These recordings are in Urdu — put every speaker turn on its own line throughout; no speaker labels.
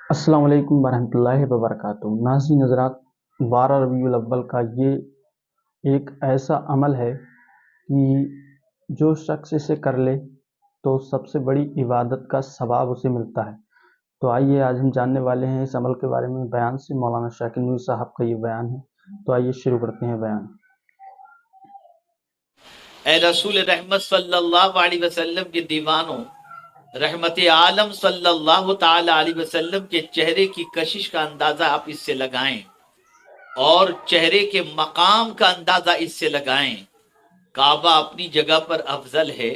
السلام علیکم ورحمۃ اللہ وبرکاتہ۔ ناظرین حضرات، 12 ربیع الاول کا یہ ایک ایسا عمل ہے کہ جو شخص اسے کر لے تو سب سے بڑی عبادت کا ثواب اسے ملتا ہے۔ تو آئیے آج ہم جاننے والے ہیں اس عمل کے بارے میں بیان سے۔ مولانا شاکر نوری صاحب کا یہ بیان ہے، تو آئیے شروع کرتے ہیں بیان۔
اے رسول رحمت صلی اللہ علیہ وسلم کے دیوانوں، رحمت عالم صلی اللہ تعالی علیہ وسلم کے چہرے کی کشش کا اندازہ آپ اس سے لگائیں اور چہرے کے مقام کا اندازہ اس سے لگائیں۔ کعبہ اپنی جگہ پر افضل ہے،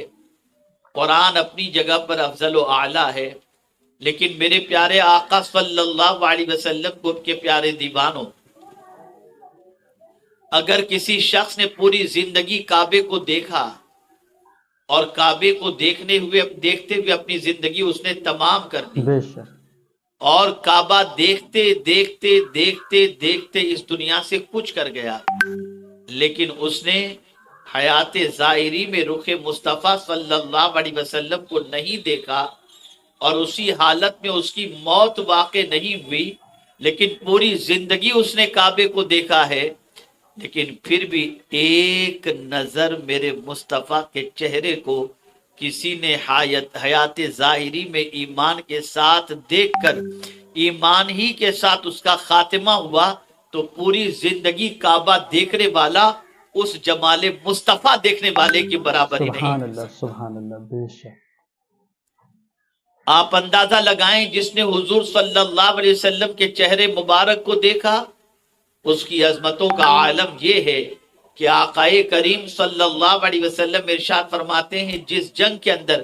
قرآن اپنی جگہ پر افضل و اعلیٰ ہے، لیکن میرے پیارے آقا صلی اللہ علیہ وسلم کو کے پیارے دیوانوں، اگر کسی شخص نے پوری زندگی کعبے کو دیکھا اور کعبے کو دیکھتے ہوئے اپنی زندگی اس نے تمام کر دی،
بے شک،
اور کعبہ دیکھتے دیکھتے دیکھتے دیکھتے اس دنیا سے کچھ کر گیا، لیکن اس نے حیات ظاہری میں رخ مصطفیٰ صلی اللہ علیہ وسلم کو نہیں دیکھا اور اسی حالت میں اس کی موت واقع نہیں ہوئی، لیکن پوری زندگی اس نے کعبے کو دیکھا ہے، لیکن پھر بھی ایک نظر میرے مصطفیٰ کے چہرے کو کسی نے حیات ظاہری میں ایمان کے ساتھ دیکھ کر ایمان ہی کے ساتھ اس کا خاتمہ ہوا، تو پوری زندگی کعبہ دیکھنے والا اس جمال مصطفیٰ دیکھنے والے کی برابری نہیں۔
سبحان اللہ، سبحان اللہ، بے شک۔
آپ اندازہ لگائیں، جس نے حضور صلی اللہ علیہ وسلم کے چہرے مبارک کو دیکھا، اس کی عظمتوں کا عالم یہ ہے کہ آقائے کریم صلی اللہ علیہ وسلم ارشاد فرماتے ہیں، جس جنگ کے اندر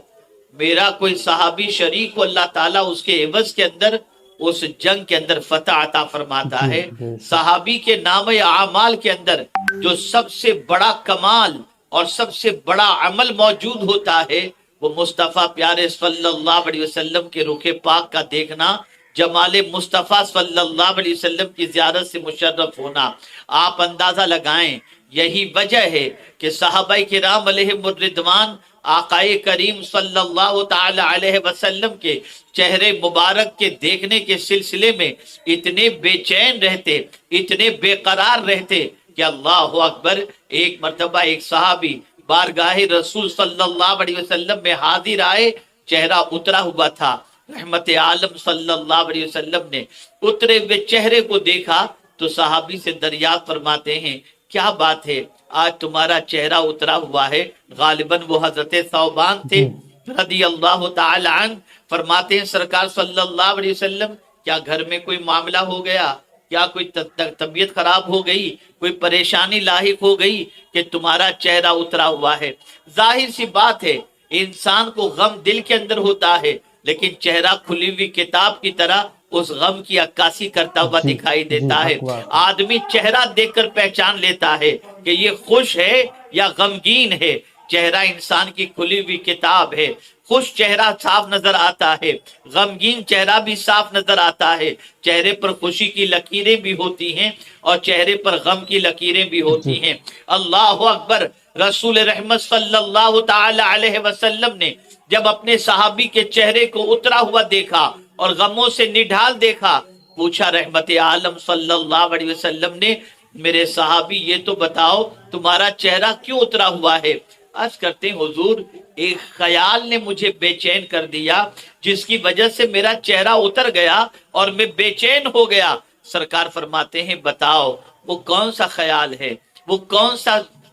میرا کوئی صحابی شریک ہو، اللہ تعالیٰ اس کے عوض کے اندر اس جنگ کے اندر فتح عطا فرماتا ہے۔ صحابی کے نام اعمال کے اندر جو سب سے بڑا کمال اور سب سے بڑا عمل موجود ہوتا ہے، وہ مصطفیٰ پیارے صلی اللہ علیہ وسلم کے رخ پاک کا دیکھنا، جمال مصطفیٰ صلی اللہ علیہ وسلم کی زیارت سے مشرف ہونا۔ آپ اندازہ لگائیں، یہی وجہ ہے کہ صحابہ کرام علیہم الرضوان آقائے کریم صلی اللہ تعالی علیہ وسلم کے چہرے مبارک کے دیکھنے کے سلسلے میں اتنے بے چین رہتے، اتنے بے قرار رہتے کہ اللہ اکبر، ایک مرتبہ ایک صحابی بارگاہ رسول صلی اللہ علیہ وسلم میں حاضر آئے، چہرہ اترا ہوا تھا۔ رحمت عالم صلی اللہ علیہ وسلم نے اترے ہوئے چہرے کو دیکھا تو صحابی سے دریافت فرماتے ہیں، کیا بات ہے، آج تمہارا چہرہ اترا ہوا ہے؟ غالباً وہ حضرت ثوبان تھے رضی اللہ تعالی عنہ۔ فرماتے ہیں سرکار صلی اللہ علیہ وسلم، کیا گھر میں کوئی معاملہ ہو گیا؟ کیا کوئی طبیعت خراب ہو گئی؟ کوئی پریشانی لاحق ہو گئی کہ تمہارا چہرہ اترا ہوا ہے؟ ظاہر سی بات ہے، انسان کو غم دل کے اندر ہوتا ہے، لیکن چہرہ کھلی ہوئی کتاب کی طرح اس غم کی عکاسی کرتا ہوا دکھائی دیتا ہے۔ آدمی چہرہ دیکھ کر پہچان لیتا ہے کہ یہ خوش ہے یا غمگین ہے۔ چہرہ انسان کی کھلی ہوئی کتاب ہے۔ خوش چہرہ صاف نظر آتا ہے، غمگین چہرہ بھی صاف نظر آتا ہے۔ چہرے پر خوشی کی لکیریں بھی ہوتی ہیں اور چہرے پر غم کی لکیریں بھی ہوتی ہیں۔ اللہ اکبر۔ رسول رحمت صلی اللہ تعالی علیہ وسلم نے جب اپنے صحابی کے چہرے کو اترا ہوا دیکھا اور غموں سے نڈھال دیکھا، پوچھا رحمت عالم صلی اللہ علیہ وسلم نے، میرے صحابی یہ تو بتاؤ تمہارا چہرہ کیوں اترا ہوا ہے؟ عرض کرتے ہیں حضور، ایک خیال نے مجھے بے چین کر دیا، جس کی وجہ سے میرا چہرہ اتر گیا اور میں بے چین ہو گیا۔ سرکار فرماتے ہیں، بتاؤ وہ کون سا خیال ہے، وہ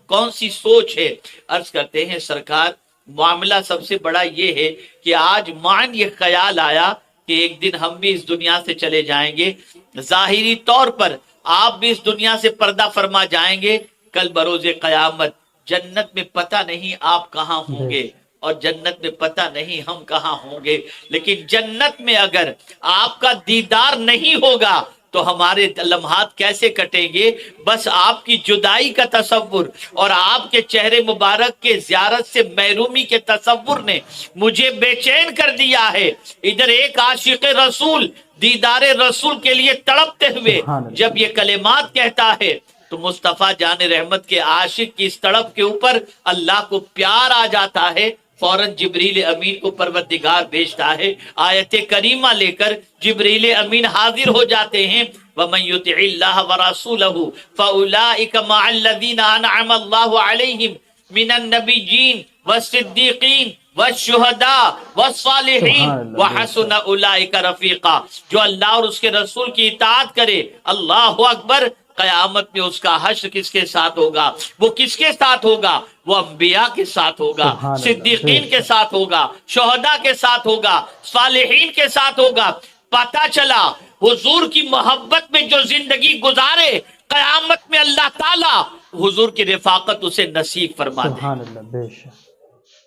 کون سی سوچ ہے؟ عرض کرتے ہیں سرکار، معاملہ سب سے بڑا یہ ہے کہ آج مان یہ خیال آیا کہ ایک دن ہم بھی اس دنیا سے چلے جائیں گے، ظاہری طور پر آپ بھی اس دنیا سے پردہ فرما جائیں گے، کل بروز قیامت جنت میں پتہ نہیں آپ کہاں ہوں گے اور جنت میں پتہ نہیں ہم کہاں ہوں گے، لیکن جنت میں اگر آپ کا دیدار نہیں ہوگا تو ہمارے لمحات کیسے کٹیں گے؟ بس آپ کی جدائی کا تصور اور آپ کے چہرے مبارک کے زیارت سے محرومی کے تصور نے مجھے بے چین کر دیا ہے۔ ادھر ایک عاشق رسول دیدار رسول کے لیے تڑپتے ہوئے جب یہ کلمات کہتا ہے تو مصطفیٰ جان رحمت کے عاشق کی اس تڑپ کے اوپر اللہ کو پیار آ جاتا ہے فوراً جبریل امین کو پروردگار بھیجتا ہے، آیت کریمہ لے کر جبریل امین حاضر ہو جاتے ہیں، وَمَن يُطِعِ اللَّهَ وَرَسُولَهُ فَأُولَٰئِكَ مَعَ الَّذِينَ أَنْعَمَ اللَّهُ عَلَيْهِمْ مِنَ النَّبِيِّينَ وَالصِّدِّيقِينَ وَالشُّهَدَاءِ وَالصَّالِحِينَ
سبحان اللہ، بے
وَحَسُنَ
شک،
أُولَٰئِكَ رَفِيقًا۔ جو اللہ اور اس کے رسول کی اطاعت کرے، اللہ اکبر، قیامت میں اس کا حشر کس کے ساتھ ہوگا؟ وہ کس کے ساتھ ہوگا؟ وہ انبیاء کے ساتھ ہوگا،
سبحان اللہ، بے
صدیقین کے
شک،
ساتھ ہوگا، شہداء کے ساتھ ہوگا، صالحین کے ساتھ ہوگا۔ پتہ چلا حضور کی محبت میں جو زندگی گزارے، قیامت میں اللہ تعالیٰ حضور کی رفاقت اسے نصیب فرما دے۔
سبحان اللہ، بے شک،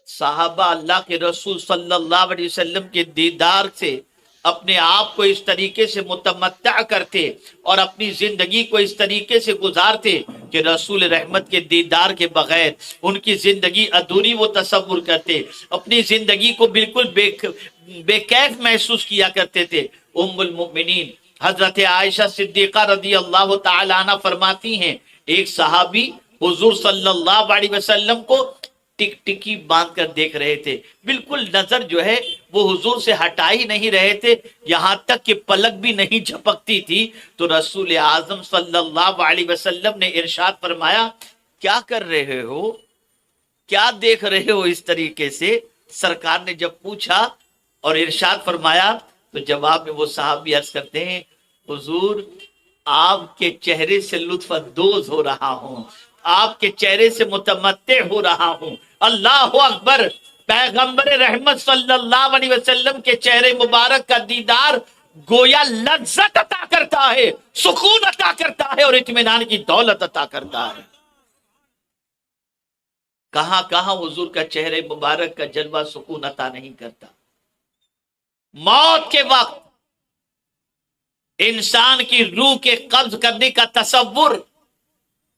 صحابہ اللہ کے رسول صلی اللہ علیہ وسلم کے دیدار سے اپنے آپ کو اس طریقے سے متمتع کرتے اور اپنی زندگی کو اس طریقے سے گزارتے کہ رسول رحمت کے دیدار کے بغیر ان کی زندگی ادھوری وہ تصور کرتے، اپنی زندگی کو بالکل بے کیف محسوس کیا کرتے تھے۔ ام المؤمنین حضرت عائشہ صدیقہ رضی اللہ تعالی عنہ فرماتی ہیں، ایک صحابی حضور صلی اللہ علیہ وسلم کو ٹک ٹکی باندھ کر دیکھ رہے تھے، بالکل نظر جو ہے وہ حضور سے ہٹا ہی نہیں رہے تھے، یہاں تک کہ پلک بھی نہیں جھپکتی تھی۔ تو رسول اعظم صلی اللہ علیہ وسلم نے ارشاد فرمایا، کیا کر رہے ہو، کیا دیکھ رہے ہو اس طریقے سے؟ سرکار نے جب پوچھا اور ارشاد فرمایا تو جواب میں وہ صحابی عرض کرتے ہیں، حضور آپ کے چہرے سے لطف اندوز ہو رہا ہوں، آپ کے چہرے سے متمتع ہو رہا ہوں۔ اللہ اکبر، پیغمبر رحمت صلی اللہ علیہ وسلم کے چہرے مبارک کا دیدار گویا لذت عطا کرتا ہے، سکون عطا کرتا ہے اور اطمینان کی دولت عطا کرتا ہے۔ کہاں کہاں حضور کا چہرے مبارک کا جلوہ سکون عطا نہیں کرتا۔ موت کے وقت انسان کی روح کے قبض کرنے کا تصور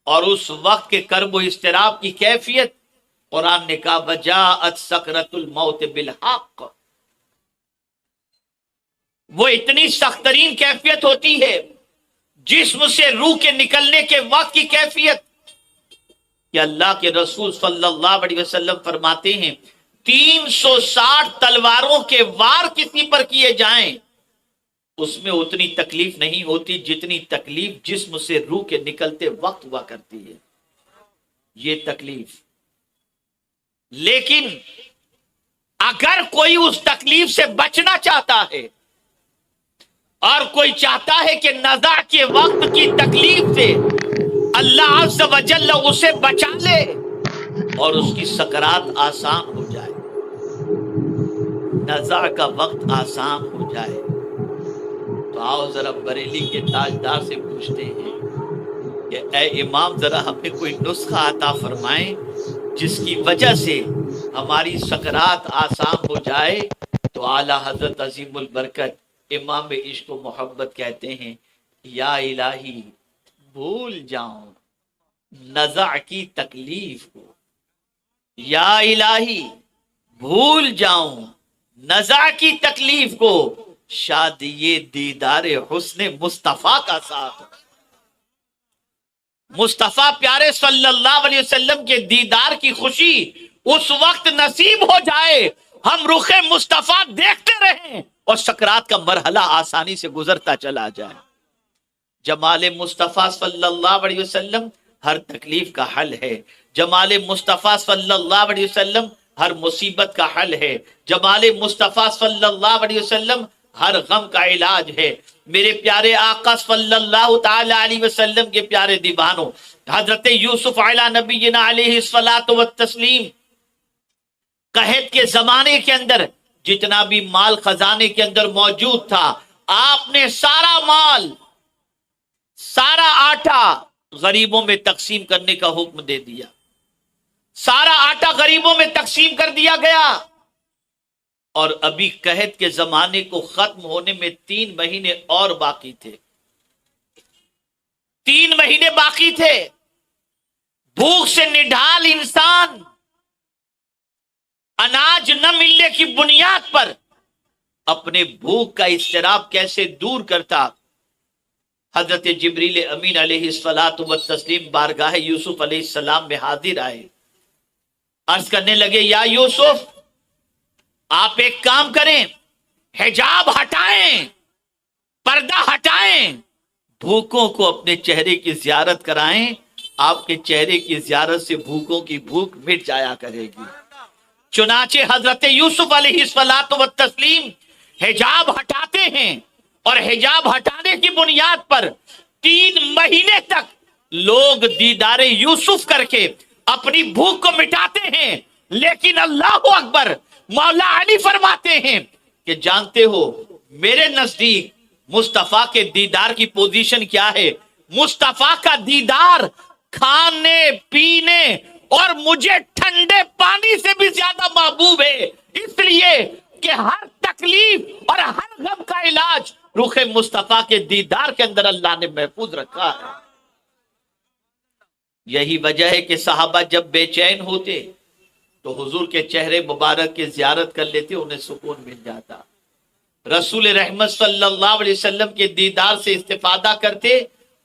اور اس وقت کے کرب و اضطراب کی کیفیت، قرآن نے کہا وجاءت سکرۃ الموت بالحق، وہ اتنی سخت ترین کیفیت ہوتی ہے جسم سے روح کے نکلنے کے وقت کی کیفیت کہ اللہ کے رسول صلی اللہ علیہ وسلم فرماتے ہیں 360 تلواروں کے وار کسی پر کیے جائیں، اس میں اتنی تکلیف نہیں ہوتی جتنی تکلیف جسم سے روح کے نکلتے وقت ہوا کرتی ہے، یہ تکلیف۔ لیکن اگر کوئی اس تکلیف سے بچنا چاہتا ہے اور کوئی چاہتا ہے کہ نزع کے وقت کی تکلیف سے اللہ عز و جل اسے بچا لے اور اس کی سکرات آسان ہو جائے، نزع کا وقت آسان ہو جائے، تو آؤ ذرا بریلی کے تاجدار سے پوچھتے ہیں کہ اے امام ذرا ہمیں کوئی نسخہ عطا فرمائیں جس کی وجہ سے ہماری سکرات آسان ہو جائے۔ تو اعلیٰ حضرت عظیم البرکت امام عشق و محبت کہتے ہیں، یا الہی بھول جاؤں نزع کی تکلیف کو، یا الہی بھول جاؤں نزع کی تکلیف کو، شاید یہ دیدار حسن مصطفیٰ کا ساتھ، مصطفیٰ پیارے صلی اللہ علیہ وسلم کے دیدار کی خوشی اس وقت نصیب ہو جائے، ہم رخ مصطفیٰ دیکھتے رہیں اور سکرات کا مرحلہ آسانی سے گزرتا چلا جائے۔ جمال مصطفیٰ صلی اللہ علیہ وسلم ہر تکلیف کا حل ہے، جمال مصطفیٰ صلی اللہ علیہ وسلم ہر مصیبت کا حل ہے، جمال مصطفیٰ صلی اللہ علیہ وسلم ہر غم کا علاج ہے۔ میرے پیارے آقا صلی اللہ تعالی علیہ وسلم کے پیارے دیوانوں، حضرت یوسف علی نبینا علیہ الصلاۃ والتسلیم قحط کے زمانے کے اندر جتنا بھی مال خزانے کے اندر موجود تھا، آپ نے سارا مال، سارا آٹا غریبوں میں تقسیم کرنے کا حکم دے دیا، سارا آٹا غریبوں میں تقسیم کر دیا گیا، اور ابھی قحط کے زمانے کو ختم ہونے میں 3 مہینے اور باقی تھے، 3 مہینے باقی تھے۔ بھوک سے نڈھال انسان اناج نہ ملنے کی بنیاد پر اپنے بھوک کا اضطراب کیسے دور کرتا؟ حضرت جبریل امین علیہ الصلاۃ والتسلیم بارگاہ یوسف علیہ السلام میں حاضر آئے، عرض کرنے لگے یا یوسف آپ ایک کام کریں، حجاب ہٹائیں، پردہ ہٹائیں، بھوکوں کو اپنے چہرے کی زیارت کرائیں، آپ کے چہرے کی زیارت سے بھوکوں کی بھوک مٹ جایا کرے گی۔ چنانچہ حضرت یوسف علیہ الصلوۃ والتسلیم حجاب ہٹاتے ہیں، اور حجاب ہٹانے کی بنیاد پر 3 مہینے تک لوگ دیدار یوسف کر کے اپنی بھوک کو مٹاتے ہیں۔ لیکن اللہ اکبر، مولا علی فرماتے ہیں کہ جانتے ہو میرے نزدیک مصطفیٰ کے دیدار کی پوزیشن کیا ہے؟ مصطفیٰ کا دیدار کھانے پینے اور مجھے ٹھنڈے پانی سے بھی زیادہ محبوب ہے، اس لیے کہ ہر تکلیف اور ہر غم کا علاج رخ مصطفیٰ کے دیدار کے اندر اللہ نے محفوظ رکھا ہے۔ یہی وجہ ہے کہ صحابہ جب بے چین ہوتے تو حضور کے چہرے مبارک کی زیارت کر لیتے، انہیں سکون مل جاتا۔ رسول رحمت صلی اللہ علیہ وسلم کے دیدار سے استفادہ کرتے،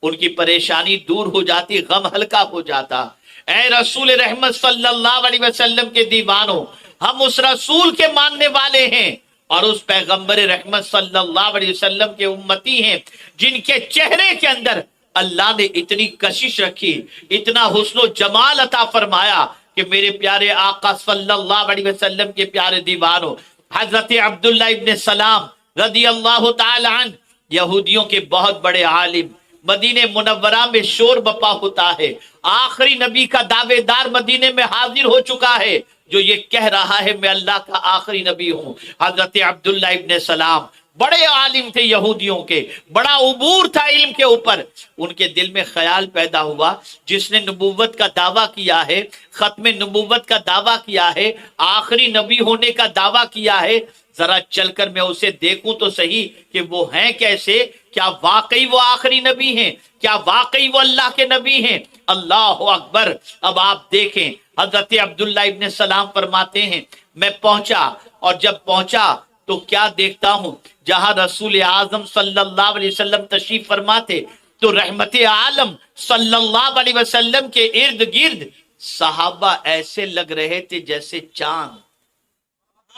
ان کی پریشانی دور ہو جاتی، غم ہلکا ہو جاتا۔ اے رسول رحمت صلی اللہ علیہ وسلم کے دیوانوں، ہم اس رسول کے ماننے والے ہیں اور اس پیغمبر رحمت صلی اللہ علیہ وسلم کے امتی ہیں جن کے چہرے کے اندر اللہ نے اتنی کشش رکھی، اتنا حسن و جمال عطا فرمایا کہ میرے پیارے آقا صلی اللہ علیہ وسلم کے پیارے دیوانوں، حضرت عبداللہ ابن سلام رضی اللہ تعالی عنہ یہودیوں کے بہت بڑے عالم، مدینہ منورہ میں شور بپا ہوتا ہے، آخری نبی کا دعوے دار مدینے میں حاضر ہو چکا ہے جو یہ کہہ رہا ہے میں اللہ کا آخری نبی ہوں۔ حضرت عبداللہ ابن سلام بڑے عالم تھے یہودیوں کے، بڑا عبور تھا علم کے اوپر۔ ان کے دل میں خیال پیدا ہوا، جس نے نبوت کا دعویٰ کیا ہے، ختم نبوت کا دعویٰ کیا ہے، آخری نبی ہونے کا دعویٰ کیا ہے، ذرا چل کر میں اسے دیکھوں تو صحیح کہ وہ ہیں کیسے، کیا واقعی وہ آخری نبی ہیں، کیا واقعی وہ اللہ کے نبی ہیں۔ اللہ اکبر۔ اب آپ دیکھیں حضرت عبداللہ ابن سلام فرماتے ہیں میں پہنچا، اور جب پہنچا تو کیا دیکھتا ہوں، جہاں رسول اعظم صلی اللہ علیہ وسلم تشریف فرماتے تو رحمت عالم صلی اللہ علیہ وسلم کے ارد گرد صحابہ ایسے لگ رہے تھے جیسے چاند،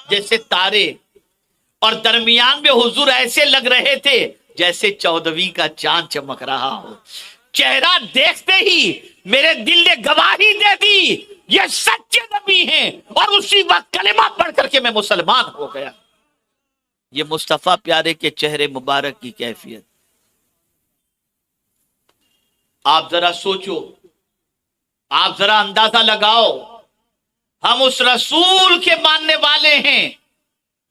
جیسے تارے، اور درمیان میں حضور ایسے لگ رہے تھے جیسے 14ویں کا چاند چمک رہا ہو۔ چہرہ دیکھتے ہی میرے دل نے گواہی دے دی یہ سچے نبی ہیں، اور اسی وقت کلمہ پڑھ کر کے میں مسلمان ہو گیا۔ یہ مصطفیٰ پیارے کے چہرے مبارک کی کیفیت، آپ ذرا سوچو، آپ ذرا اندازہ لگاؤ، ہم اس رسول کے ماننے والے ہیں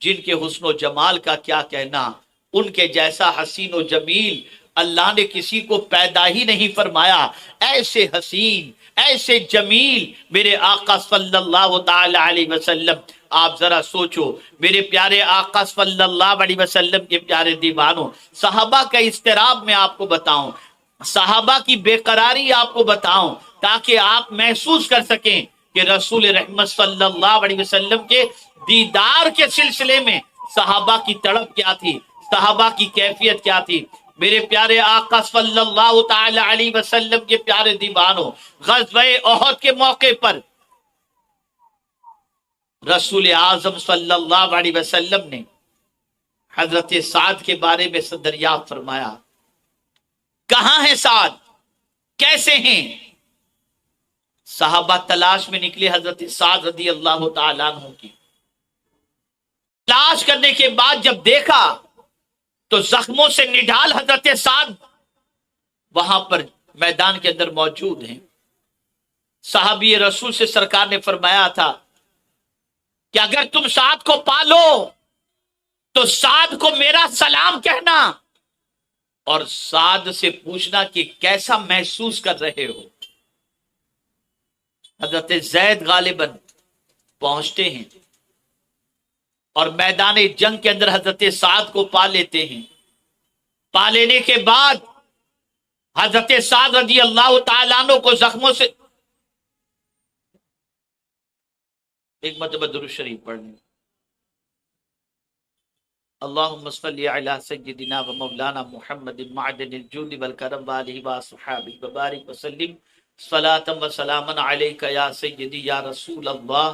جن کے حسن و جمال کا کیا کہنا، ان کے جیسا حسین و جمیل اللہ نے کسی کو پیدا ہی نہیں فرمایا۔ ایسے حسین، ایسے جمیل میرے آقا صلی اللہ تعالی علیہ وسلم، آپ ذرا سوچو میرے پیارے آقا صلی اللہ علیہ وسلم کے پیارے دیوانوں، صحابہ کا اضطراب میں آپ کو بتاؤں، صحابہ کی بے قراری آپ کو بتاؤں، تاکہ آپ محسوس کر سکیں کہ رسول رحمت صلی اللہ علیہ وسلم کے دیدار کے سلسلے میں صحابہ کی تڑپ کیا تھی، صحابہ کی کیفیت کیا تھی۔ میرے پیارے آقا صلی اللہ تعالی علیہ وسلم کے پیارے دیوانوں، غزوہ احد کے موقع پر رسول اعظم صلی اللہ علیہ وسلم نے حضرت سعد کے بارے میں دریافت فرمایا، کہاں ہے سعد، کیسے ہیں؟ صحابہ تلاش میں نکلے حضرت سعد رضی اللہ تعالیٰ عنہ کی۔ تلاش کرنے کے بعد جب دیکھا تو زخموں سے نڈال حضرت سعد وہاں پر میدان کے اندر موجود ہیں۔ صحابی رسول سے سرکار نے فرمایا تھا کہ اگر تم سعد کو پالو تو سعد کو میرا سلام کہنا، اور سعد سے پوچھنا کہ کیسا محسوس کر رہے ہو۔ حضرت زید غالباً پہنچتے ہیں اور میدان جنگ کے اندر حضرت سعد کو پا لیتے ہیں۔ پا لینے کے بعد حضرت سعد رضی اللہ تعالیٰ عنہ کو زخموں سے ایک مرتبہ درود شریف پڑھنے، اللہم صلی علی سیدنا و مولانا محمد معدن الجود والکرم وآلہ وصحبہ وبارک وسلم صلاۃ و سلاما علیک یا سیدی یا رسول اللہ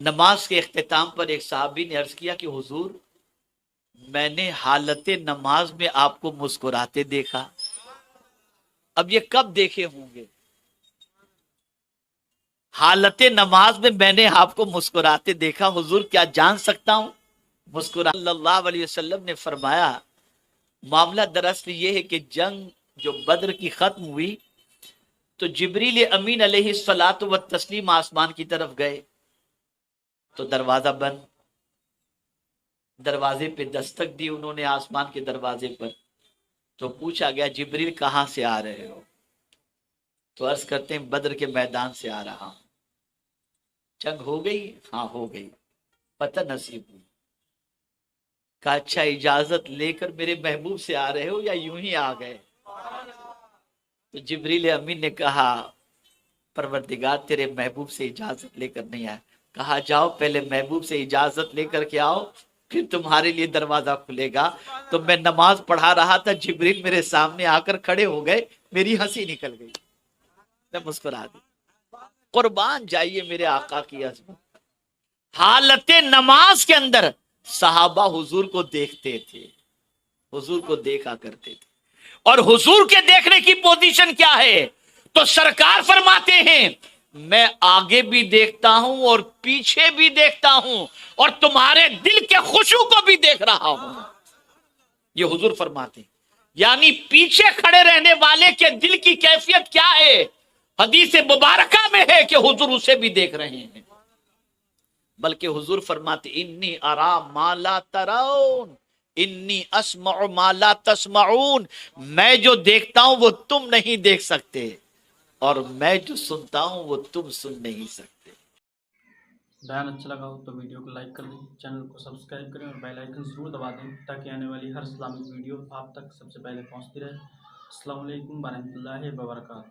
نماز کے اختتام پر ایک صحابی نے عرض کیا کہ حضور میں نے حالت نماز میں آپ کو مسکراتے دیکھا. اب یہ کب دیکھے ہوں گے؟ حالت نماز میں نے آپ کو مسکراتے دیکھا، حضور کیا جان سکتا ہوں؟ مسکرا. صلی اللہ علیہ وسلم نے فرمایا معاملہ دراصل یہ ہے کہ جنگ جو بدر کی ختم ہوئی تو جبریل امین علیہ الصلاۃ والتسلیم آسمان کی طرف گئے تو دروازہ بند. دروازے پہ دستک دی انہوں نے آسمان کے دروازے پر، تو پوچھا گیا جبریل کہاں سے آ رہے ہو؟ تو عرض کرتے ہیں بدر کے میدان سے آ رہا ہوں. جنگ ہو گئی؟ ہاں ہو گئی. پتہ نصیب ہوئی. کہا اچھا اجازت لے کر میرے محبوب سے آ رہے ہو یا یوں ہی آ گئے؟ تو جبریل امین نے کہا پروردگار تیرے محبوب سے اجازت لے کر نہیں آیا. کہا جاؤ پہلے محبوب سے اجازت لے کر کے آؤ پھر تمہارے لیے دروازہ کھلے گا. تو میں نماز پڑھا رہا تھا، جبریل میرے سامنے آ کر کھڑے ہو گئے، میری ہنسی نکل گئی، میں مسکرا دی. قربان جائیے میرے آقا کی عظمت. حالت نماز کے اندر صحابہ حضور کو دیکھتے تھے، حضور کو دیکھا کرتے تھے. اور حضور کے دیکھنے کی پوزیشن کیا ہے؟ تو سرکار فرماتے ہیں میں آگے بھی دیکھتا ہوں اور پیچھے بھی دیکھتا ہوں اور تمہارے دل کے خشوع کو بھی دیکھ رہا ہوں. یہ حضور فرماتے ہیں. یعنی پیچھے کھڑے رہنے والے کے دل کی کیفیت کیا ہے؟ حدیث مبارکہ میں ہے کہ حضور اسے بھی دیکھ رہے ہیں. بلکہ حضور فرماتے انی ارا ما لا ترون انی اسمع ما لا تسمعون. میں جو دیکھتا ہوں وہ تم نہیں دیکھ سکتے اور میں جو سنتا ہوں وہ تم سن نہیں سکتے.
بیان اچھا لگا ہو تو ویڈیو کو لائک کر دیں، چینل کو سبسکرائب کریں اور بیل آئیکن ضرور دبا دیں تاکہ آنے والی ہر اسلامک ویڈیو آپ تک سب سے پہلے پہنچتی رہے. السلام علیکم ورحمۃ اللہ وبرکاتہ.